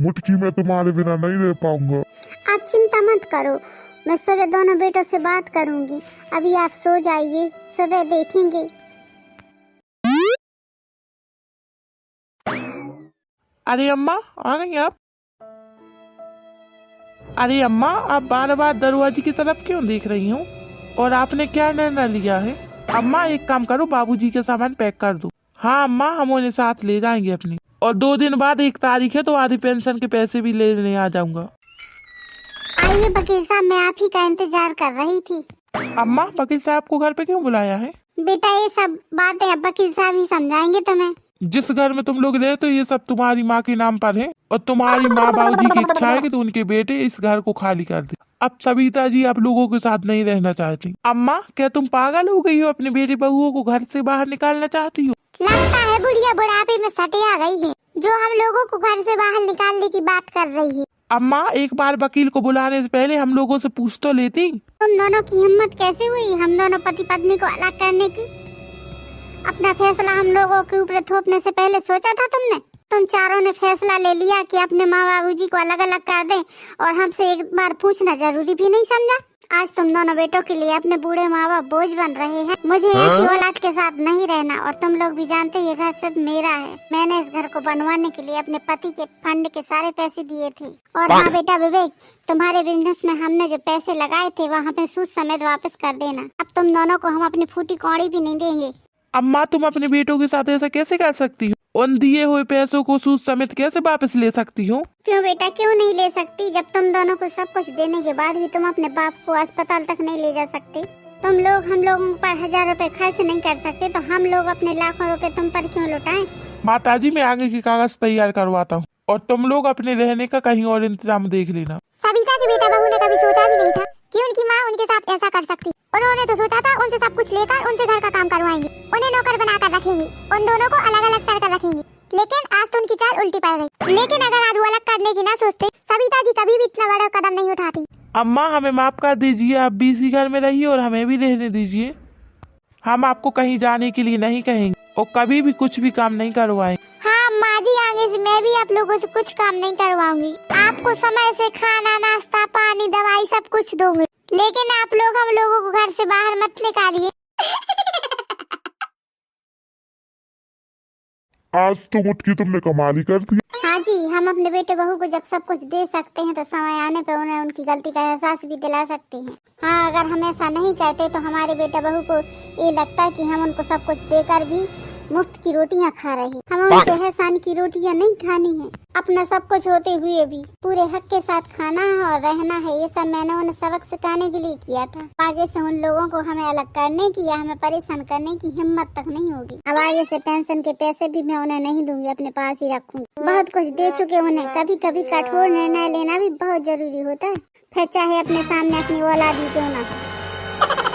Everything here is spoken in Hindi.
मुटकी में तुम्हारे बिना नहीं रह पाऊंगा। आप चिंता मत करो, मैं सुबह दोनों बेटों से बात करूंगी। अभी आप सो जाइए, सुबह देखेंगे। अरे अम्मा आ गई आप? अरे अम्मा आप बार बार दरवाजे की तरफ क्यों देख रही हो? और आपने क्या निर्णय लिया है? अम्मा एक काम करो, बाबूजी के सामान पैक कर दो। हाँ अम्मा, हम उन्हें साथ ले जाएंगे अपनी। और 2 दिन बाद 1 तारीख है तो आधी पेंशन के पैसे भी लेने आ जाऊंगा। आइए वकील साहब, मैं आप ही का इंतजार कर रही थी। अम्मा वकील साहब को घर पे क्यों बुलाया है? बेटा ये सब बातें अब वकील साहब ही समझाएंगे तुम्हें। जिस घर में तुम लोग रहते हो ये सब तुम्हारी माँ के नाम पर है और तुम्हारी माँ बाबूजी की इच्छा है कि तो उनके बेटे इस घर को खाली कर दे। अब सविता जी आप लोगों के साथ नहीं रहना चाहती। अम्मा क्या तुम पागल हो गई हो? अपने बेटे बहुओं को घर से बाहर निकालना चाहती हो? लगता है बुढ़िया बुढ़ापे में सटे आ गई है, जो हम लोगों को घर से बाहर निकालने की बात कर रही है। अम्मा एक बार वकील को बुलाने से पहले हम लोगों से पूछ तो लेती। तुम दोनों की हिम्मत कैसे हुई हम दोनों पति पत्नी को अलग करने की? अपना फैसला हम लोगों के ऊपर थोपने से पहले सोचा था तुमने? तुम चारों ने फैसला ले लिया कि अपने माँ बाबूजी को अलग अलग कर दें और हमसे एक बार पूछना जरूरी भी नहीं समझा। आज तुम दोनों बेटों के लिए अपने बूढ़े माँ बाप बोझ बन रहे हैं। मुझे एक औलाद के साथ नहीं रहना और तुम लोग भी जानते हो ये घर सिर्फ मेरा है। मैंने इस घर को बनवाने के लिए अपने पति के फंड के सारे पैसे दिए थे। और हाँ बेटा विवेक, तुम्हारे बिजनेस में हमने जो पैसे लगाए थे वहाँ पे सूद समेत वापस कर देना। अब तुम दोनों को हम अपनी फूटी कौड़ी भी नहीं देंगे। अम्मा तुम अपने बेटों के साथ ऐसा कैसे कर सकती हो? उन दिए हुए पैसों को सूद समेत कैसे वापस ले सकती हो? क्यों बेटा, क्यों नहीं ले सकती? जब तुम दोनों को सब कुछ देने के बाद भी तुम अपने बाप को अस्पताल तक नहीं ले जा सकते। तुम लोग हम लोगों पर 1000 रुपए खर्च नहीं कर सकते तो हम लोग अपने लाखों रुपए तुम पर क्यों लुटाएं? माताजी मैं आगे के कागज तैयार करवाता हूँ और तुम लोग अपने रहने का कहीं और इंतजाम देख लेना। सविता की बेटा बहू ने कभी सोचा भी नहीं था कि उनकी माँ उनके साथ ऐसा कर सकती। उन्होंने तो सोचा था उनसे सब कुछ लेकर उनसे घर का काम करवाएंगे, उन्हें नौकर बनाकर रखेंगे, उन दोनों को अलग अलग कर रखेंगे। लेकिन आज तो उनकी चाल उल्टी पड़ गई। लेकिन अगर आज वो अलग करने की ना सोचते, सविता जी कभी भी इतना बड़ा कदम नहीं उठाती। अम्मा हमें माफ कर दीजिए, आप भी इसी घर में रहिए और हमें भी रहने दीजिए। हम आपको कहीं जाने के लिए नहीं कहेंगे और कभी भी कुछ भी काम नहीं करवाएंगे। हाँ माँ जी, आगे से मैं भी आप लोगों से कुछ काम नहीं करवाऊंगी। आपको समय से खाना, नाश्ता, पानी, दवाई सब कुछ दूंगी। लेकिन आप लोग हम लोगों को घर से बाहर मत निकालिए। आज तो मुटकी तुमने कमाल ही कर दी। हाँ जी, हम अपने बेटे बहू को जब सब कुछ दे सकते हैं तो समय आने पे उन्हें उनकी गलती का एहसास भी दिला सकते हैं। हाँ, अगर हम ऐसा नहीं करते तो हमारे बेटे बहू को ये लगता है कि हम उनको सब कुछ देकर भी मुफ्त की रोटियां खा रहे हैं। हमें उनके एहसान की रोटियां नहीं खानी है। अपना सब कुछ होते हुए भी पूरे हक के साथ खाना है और रहना है। ये सब मैंने उन्हें सबक सिखाने के लिए किया था। आगे से उन लोगों को हमें अलग करने की या हमें परेशान करने की हिम्मत तक नहीं होगी। अब आगे से पेंशन के पैसे भी मैं उन्हें नहीं दूंगी, अपने पास ही रखूंगी। बहुत कुछ दे चुके उन्हें, कभी कभी कठोर निर्णय लेना भी बहुत जरूरी होता है, फिर चाहे अपने सामने अपनी औलाद ही क्यों ना हो।